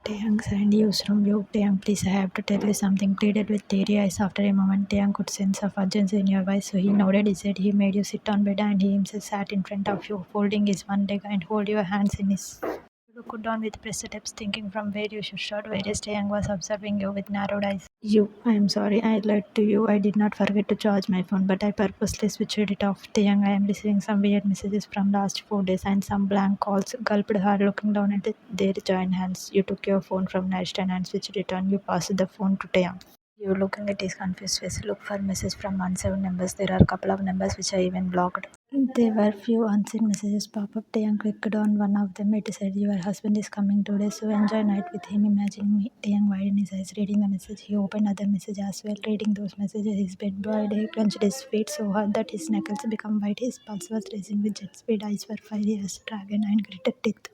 Taehyung and used from you. Taehyung, please, I have to tell you something. Pleaded with teary eyes. After a moment, Taehyung could sense of urgency in your voice, so he nodded his head. He made you sit on bed, and he himself sat in front of you, folding his one leg and hold your hands in his. You looked down with pressed lips, thinking from where you should start, whereas Taehyung was observing you with narrowed eyes. I am sorry, I lied to you. I did not forget to charge my phone, but I purposely switched it off. Taehyung, I am receiving some weird messages from last 4 days and some blank calls. Gulped her, looking down at their joined hands. You took your phone from nightstand and switched it on. You passed the phone to Taehyung. You looking at his confused face. Look for message from unsaved numbers. There are a couple of numbers which I even blocked. There were few unseen messages pop up. Taehyung clicked on one of them. It said, your husband is coming today, so enjoy night with him. Imagining me. Taehyung widened his eyes, reading the message. He opened other messages as well. Reading those messages, his bed boiled. He clenched his feet so hard that his knuckles became white. His pulse was racing with jet speed. Eyes were fiery as dragon and gritted teeth.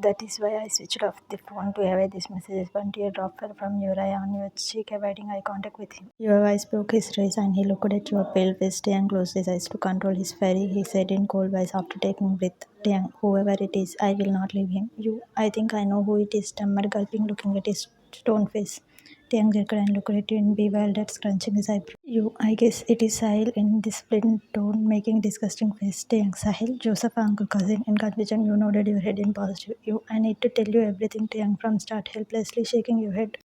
That is why I switched off the phone to avoid these messages. One tear drop fell from your eye on your cheek, avoiding eye contact with him. Your eyes broke his rays and he looked at your pale face. Taehyung closed his eyes to control his fury. He said in cold voice after taking breath, Taehyung, whoever it is, I will not leave him. I think I know who it is, stammered, gulping, looking at his stone face. Taehyung jerked and looked at you in bewildered, scrunching his eyebrows. I guess it is Sahil in disciplined tone, making disgusting face. Taehyung, Sahil, Joseph, uncle, cousin. In confusion, you nodded your head in positive. I need to tell you everything, Taehyung, from start, helplessly shaking your head.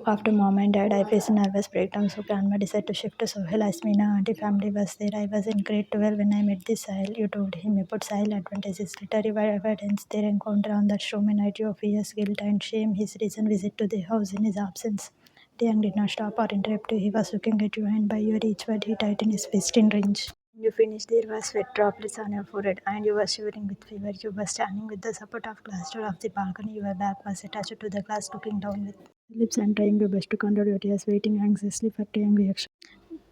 After mom and dad, I faced a nervous breakdown, so grandma decided to shift to Sohel. Asmina auntie family was there. I was in grade 12 when I met this Sahil. You told him about Sahil advantages, literary evidence, their encounter on that show, night of fears, guilt and shame, his recent visit to the house in his absence. Taehyung did not stop or interrupt you. He was looking at you, and by your each word, he tightened his fist in range. You finished, there were sweat droplets on your forehead, and you were shivering with fever. You were standing with the support of glass door of the balcony. Your back was attached to the glass, looking down with lips and trying your best to control your tears, waiting anxiously for Taehyung's reaction.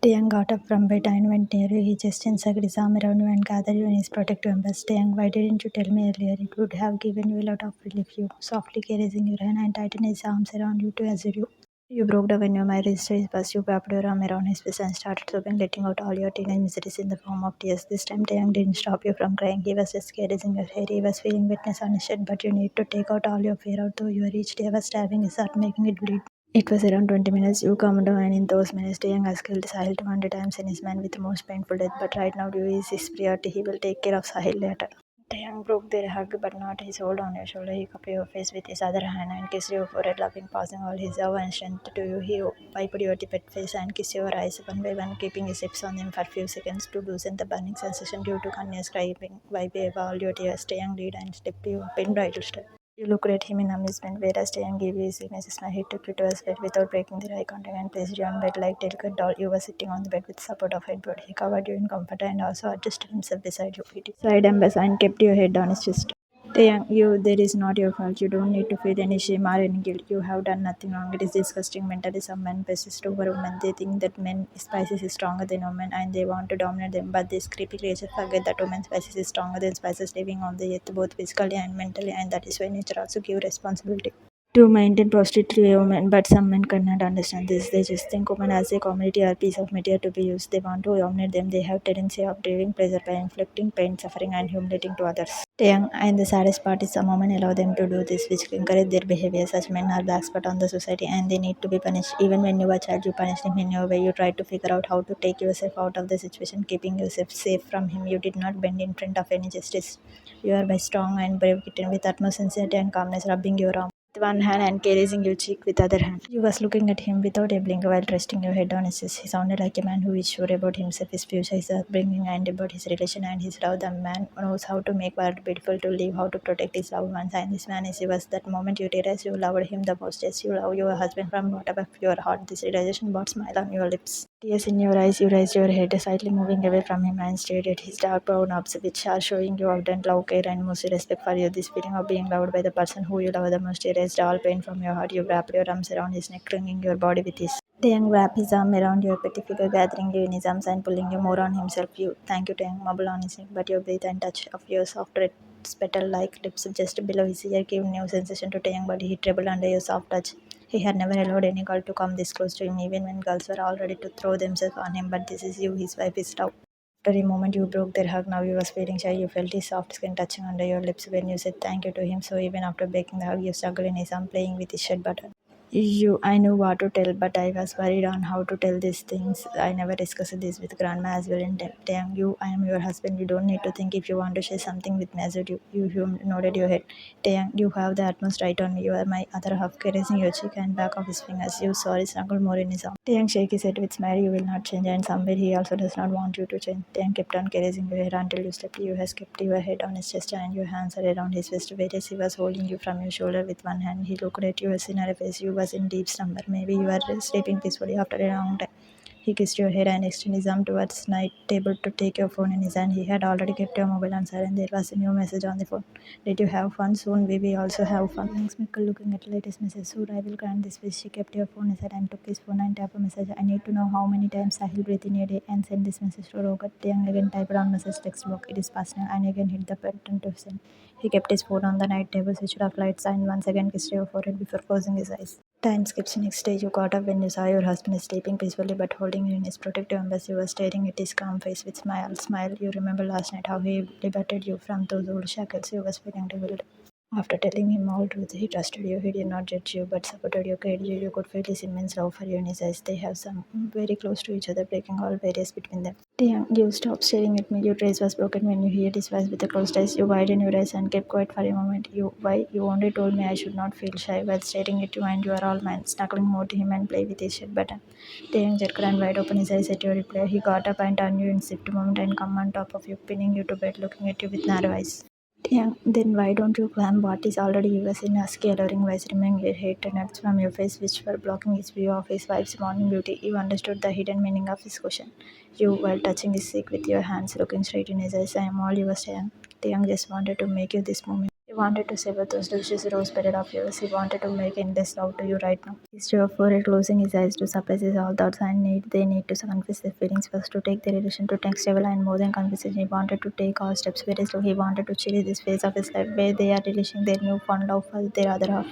Taehyung got up from bed and went near you. He just encircled his arm around you and gathered you in his protective embrace. Taehyung, why didn't you tell me earlier? It would have given you a lot of relief. You softly caressing your hand and tightened his arms around you to assure you. You broke down when your mind reached his bus. You wrapped your arm around his waist and started sobbing, letting out all your teenage miseries in the form of tears. This time, Taehyung didn't stop you from crying. He was just caressing your hair. He was feeling wetness on his shirt, but you need to take out all your fear out, though you reached. He was stabbing his heart, making it bleed. It was around 20 minutes. You calmed down, and in those minutes, Taehyung has killed Sahil 200 times in his mind with the most painful death. But right now, you is his priority. He will take care of Sahil later. Taehyung broke their hug, but not his hold on your shoulder. He cupped your face with his other hand and kissed your forehead, laughing, passing all his love and strength to you. He wiped your tipped face and kissed your eyes one by one, keeping his lips on them for a few seconds to loosen the burning sensation due to continuous crying. Wipe away all your tears. Taehyung lead and stepped you up in bridal step. You looked at him in amusement, whereas Taehyung gave you a signature smile. He took you to his bed without breaking their eye contact and placed you on bed like delicate doll. You were sitting on the bed with support of headboard. He covered you in comforter and also adjusted himself beside you, side and beside, and kept your head on his chest. Taehyung, that is not your fault. You don't need to feel any shame or any guilt. You have done nothing wrong. It is disgusting mentally. Some men persist over women. They think that men spices is stronger than women and they want to dominate them. But these creepy creatures forget that women's spices is stronger than spices living on the earth, both physically and mentally, and that is why nature also give responsibility to maintain prostitute women. But some men cannot understand this. They just think women as a commodity or piece of material to be used. They want to dominate them. They have tendency of deriving pleasure by inflicting pain, suffering, and humiliating to others. Taehyung, and the saddest part is some women allow them to do this, which encourage their behavior. Such men are black spot on the society, and they need to be punished. Even when you were a child, you punished him in your way. You tried to figure out how to take yourself out of the situation, keeping yourself safe from him. You did not bend in front of any justice. You are by strong and brave kitten with utmost sincerity and calmness, rubbing your arm with one hand and caressing your cheek with the other hand. You was looking at him without a blink while resting your head on his chest. He sounded like a man who is sure about himself, his future, his upbringing, and about his relation and his love. The man knows how to make world beautiful to live, how to protect his loved ones, and this man is yours. That moment you realize you loved him the most. Yes, you love your husband from bottom of your heart. This realization brought smile on your lips. Tears in your eyes, you raised your head, slightly moving away from him and stared at his dark brown eyes, which are showing you ardent love, care, and most respect for you. This feeling of being loved by the person who you love the most erased all pain from your heart. You wrapped your arms around his neck, clinging your body with his. Taehyung wrapped his arm around your petty figure, gathering you in his arms and pulling you more on himself. You thank you, Taehyung, mumbled on his neck, but your breath and touch of your soft red petal-like lips just below his ear gave new sensation to Taehyung, but he trembled under your soft touch. He had never allowed any girl to come this close to him, even when girls were all ready to throw themselves on him. But this is you, his wife, his love. After a moment, you broke their hug. Now you was feeling shy. You felt his soft skin touching under your lips when you said thank you to him. So even after breaking the hug, you struggled in his arm, playing with his shirt button. I knew what to tell, but I was worried on how to tell these things. I never discussed this with grandma as well. And damn you, I am your husband. You don't need to think if you want to share something with me. As you nodded your head. Taehyung, you have the utmost right on me. You are my other half, caressing your cheek and back of his fingers. You sorry, snuggled more in his arm. Taehyung shook his head with smile. You will not change, and somewhere he also does not want you to change. Taehyung kept on caressing your hair until you slept. You has kept your head on his chest and your hands are around his waist. Whereas he was holding you from your shoulder with one hand, he looked at you in a face. You was in deep slumber. Maybe you are sleeping peacefully after a long time. He kissed your head and extended his arm towards the night table to take your phone in his hand. He had already kept your mobile on silent. There was a new message on the phone. Did you have fun? Soon we will also have fun. Thanks, Mikkel, looking at the latest message. Soon I will grant this wish. She kept your phone aside and took his phone and tapped a message. I need to know how many times Sahil breathed in a day and send this message to Rogat. Young again typed on message text box. It is personal and again hit the button to send. He kept his phone on the night table, switched off lights, and once again kissed your forehead before closing his eyes. Time skips. Next day, you got up when you saw your husband sleeping peacefully but holding you in his protective embrace. You were staring at his calm face with smile. You remember last night how he liberated you from those old shackles you was feeling revealed. After telling him all truth, he trusted you. He did not judge you, but supported you, cared you. You could feel his immense love for you in his eyes. They have some very close to each other, breaking all barriers between them. Damn, you stopped staring at me. Your trace was broken when you heard his voice with the closed eyes. You widened your eyes and kept quiet for a moment. Why? You only told me I should not feel shy while staring at you, and you are all mine. Snuggling more to him and play with his shirt button. The young jerked and wide open his eyes at your reply. He got up and turned you in sipped moment and come on top of you, pinning you to bed, looking at you with narrow eyes. Yeah, then why don't you climb what is already yours in a alluring voice, removing your hair nuts from your face, which were blocking his view of his wife's morning beauty? You understood the hidden meaning of his question. You were touching his cheek with your hands, looking straight in his eyes. I am all yours, Taehyung. Taehyung just wanted to make you this moment. He wanted to savor those delicious rose petals of yours. He wanted to make endless love to you right now. He strove for it, closing his eyes to suppress his all thoughts and they need to confess their feelings first to take their relation to next level and more than confessing. He wanted to take all steps very slow. He wanted to cherish this phase of his life where they are releasing their newfound love for their other half.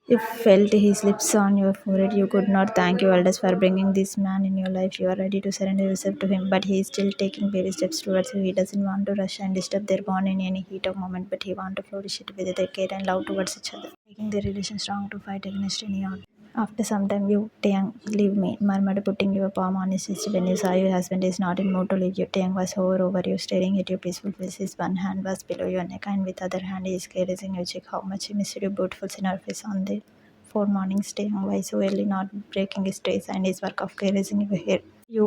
You felt his lips on your forehead. You could not thank your elders for bringing this man in your life. You are ready to surrender yourself to him, but he is still taking baby steps towards you. He doesn't want to rush and disturb their bond in any heat of moment, but he wants to flourish it with their care and love towards each other, making their relation strong to fight against any odds. After some time, you, Taehyung, leave me, murmured, putting your palm on his chest. When you saw your husband is not in mood to leave you, Taehyung was over you, staring at your peaceful face. His one hand was below your neck, and with other hand he is caressing your cheek. How much he missed your beautiful sinner face on the 4 mornings. Taehyung, why so early, not breaking his trace and his work of caressing your hair.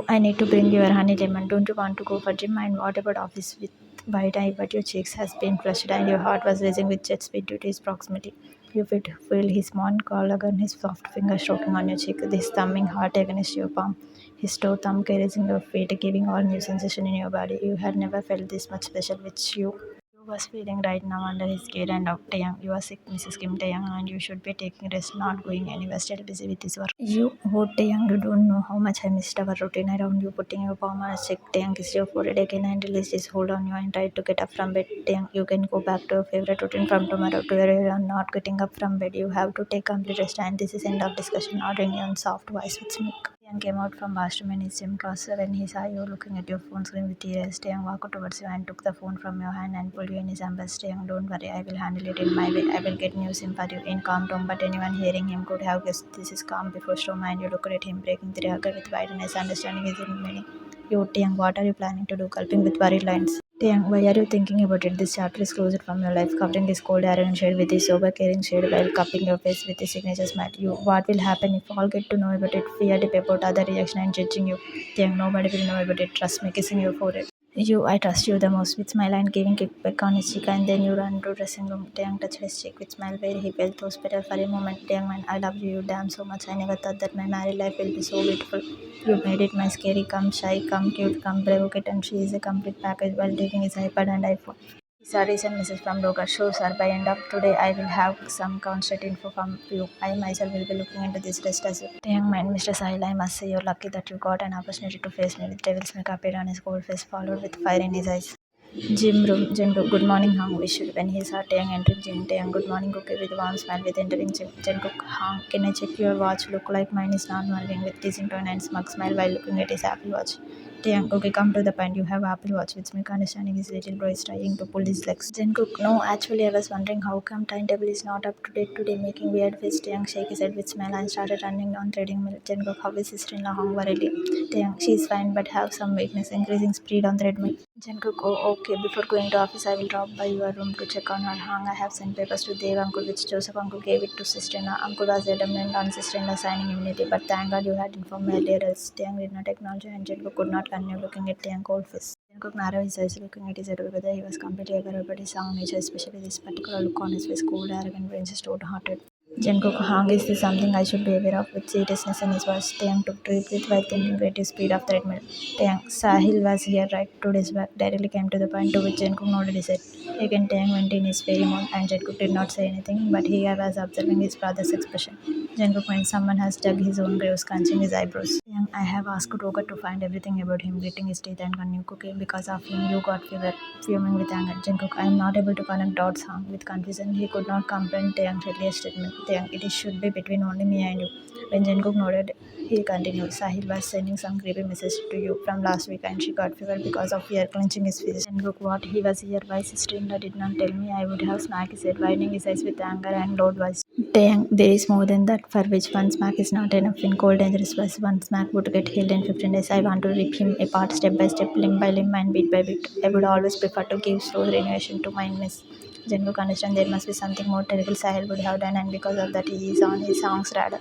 I need to bring your honey lemon. Don't you want to go for gym? And what about office with wide eye? But your cheeks has been flushed and your heart was racing with jet speed due to his proximity. You could feel his small collar, his soft fingers stroking on your cheek, this thumbing heart against your palm, his toe thumb caressing your feet, giving all new sensation in your body. You had never felt this much special, which you was feeling right now under his care and Dr. Young. You are sick, Mrs. Kim Taeyang, and you should be taking rest, not going anywhere, still busy with his work. Taeyang, you don't know how much I missed our routine around you, putting your palm on his cheek. Taeyang kissed your forehead again and released his hold on you and tried to get up from bed. Taeyang, you can go back to your favorite routine from tomorrow. Today you are not getting up from bed. You have to take complete rest, and this is end of discussion. Ordering you on soft voice with Smith. Taeyang came out from washroom in his gym class when he saw you looking at your phone screen with tears. Taeyang walked towards you and took the phone from your hand and pulled you in his embrace. Taeyang, don't worry, I will handle it in my way. I will get new SIM for you in calm tone, but anyone hearing him could have guessed this is calm before storm. And you looked at him, breaking the hugger with wideness, understanding his meaning. Taeyang, what are you planning to do? Gulping with worried lines. Taeyang, why are you thinking about it? This chapter is closed from your life, covering his cold, arrogant shade with his sober, caring shade while cupping your face with his signature smile. What will happen if all get to know about it? Fear, dip about other reaction and judging you. Taeyang, nobody will know about it. Trust me, kissing your forehead. I trust you the most with smile and giving kickback on his cheek, and then you run to dressing room. Taeyang touched his cheek with smile where he felt those better for a moment. Taeyang, man, I love you, damn so much. I never thought that my married life will be so beautiful. You made it my scary, come shy, come cute, come brave and she is a complete package while taking his iPad and iPhone. These are recent message from Roger. Sure, sir. By end of today, I will have some constant info from you. I myself will be looking into this rest as well. The young man, Mr. Sahil, I must say you're lucky that you got an opportunity to face me with devil's makeup on his cold face, followed with fire in his eyes. Jungkook, good morning, Hang wished when he saw Taehyung entering Jin. Taehyung, good morning, Cookie, with a warm smile with entering Jungkook. Hang, can I check your watch? Look like mine is not moving with teasing tone and smug smile while looking at his Apple Watch. Taehyung, okay, come to the point. You have Apple Watch. With my understanding, his little bro is trying to pull his legs. Jungkook, no, actually, I was wondering how come timetable is not up to date today, making weird face. Taehyung shake his head with smile and started running on treading mill. Jungkook, how is sister-in-law Hong worriedly? Taehyung, she's fine but have some weakness, increasing speed on treadmill. Jungkook, oh, okay. Before going to office, I will drop by your room to check on her. Hang, I have sent papers to Dev uncle, which Joseph uncle gave it to sister-in-law. Uncle was adamant on sister-in-law signing immunity, but thank God you had informed me earlier, else Taehyung did not acknowledge and Jungkook could not continue looking at Taehyung cold face. Jungkook narrowed his eyes, looking at his head whether he was completely aware about his own nature, especially this particular look on his face, cold, arrogant, brains stone-hearted. Jungkook, Hang, is this something I should be aware of? With seriousness in his voice, Taehyung took deep breath while thinking relative speed of the treadmill. Taehyung, Sahil was here right 2 days back. Directly came to the point, to which Jungkook nodded his head. Again, Taehyung went in his fairy mode, and Jungkook did not say anything, but he was observing his brother's expression. Jungkook, when someone has dug his own grave, scrunching his eyebrows. Taehyung, I have asked Roger to find everything about him, gritting his teeth and continue cooking. Because of him, you got fever, fuming with anger. Jungkook, I am not able to connect dots. Hung with confusion. He could not comprehend Taehyung's earlier statement. Taehyung, it should be between only me and you. When Jungkook nodded, he continued. Sahil was sending some creepy message to you from last week and she got fever because of fear, clenching his fist. Jungkook, what? He was here. Why sister-in-law did not tell me? I would have smacked his head, widening his eyes with anger and loud voice. Taehyung, there is more than that, for which one smack is not enough. In cold, dangerous ways, one smack would get healed in 15 days. I want to rip him apart step by step, limb by limb, and bit by bit. I would always prefer to give slow renovation to my miss. Jungkook understand there must be something more terrible Sahil would have done, and because of that, he is on his song's radar.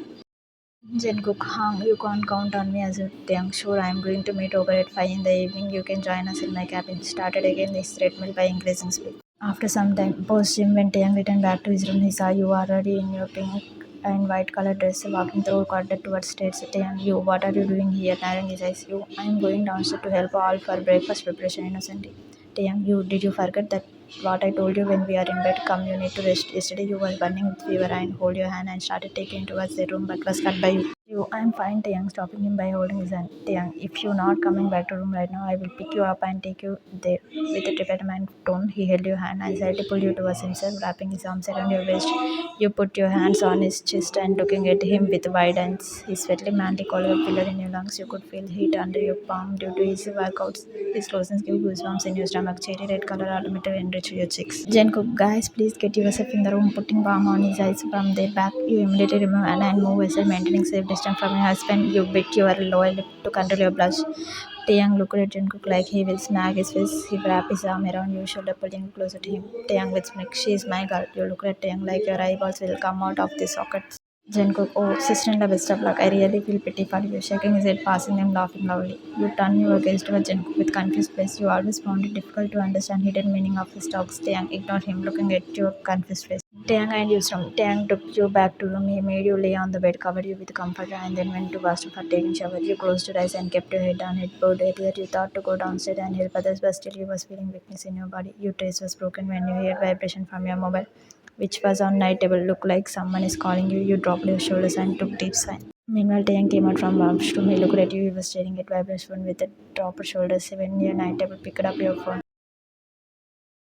Jungkook, Hang, you can't count on me as a Taehyung. Sure, I am going to meet over at 5 in the evening. You can join us in my cabin. Started again this treadmill by increasing speed. After some time, post gym, when Taehyung returned back to his room, he saw you already in your pink and white colored dress walking through a corridor towards stairs. Taehyung, you, what are you doing here? Narrowing his eyes. You, I am going downstairs to help all for breakfast preparation innocently. Taehyung, you, did you forget that what I told you when we are in bed? Come, you need to rest. Yesterday you were burning with fever and hold your hand and started taking towards the room but was cut by you. You, I'm fine, Taehyung, stopping him by holding his hand. Taehyung, if you're not coming back to room right now, I will pick you up and take you there. With a determined tone, he held your hand and slightly pulled you towards himself, wrapping his arms around your waist. You put your hands on his chest and looking at him with wide eyes. His sweaty manly collar pillar in your lungs. You could feel heat under your palm due to his workouts. His closeness gave goosebumps in your stomach. Cherry red color automatically enriched your cheeks. Jungkook, guys, please get yourself in the room. Putting palm on his eyes from their back, you immediately remove Anna and move aside, maintaining safe distance from your husband. You bit your lower lip to control your blush. Taehyung looked at Jungkook like he will smack his face. He wrapped his arm around your shoulder, pulling you closer to him. Taehyung with smirk, she is my girl. You look at Taehyung like your eyeballs will come out of the sockets. Jungkook, oh, sister-in-law, best of luck. I really feel pity for you. Shaking his head, passing them, laughing loudly. You turn your gaze towards Jungkook with confused face. You always found it difficult to understand hidden meaning of his talks. Taehyung ignored him, looking at your confused face. Taehyung and you from Taehyung took you back to room. He made you lay on the bed, covered you with comforter, and then went to bathroom for taking shower. You closed your eyes and kept your head down, headboard. Earlier you thought to go downstairs and help others, but still you was feeling weakness in your body. Your trace was broken when you heard vibration from your mobile, which was on night table. Looked like someone is calling you. You dropped your shoulders and took deep sigh. Meanwhile, Taehyung came out from washroom. He looked at you. He was staring at vibration with the dropped shoulders. When your night table picked up your phone.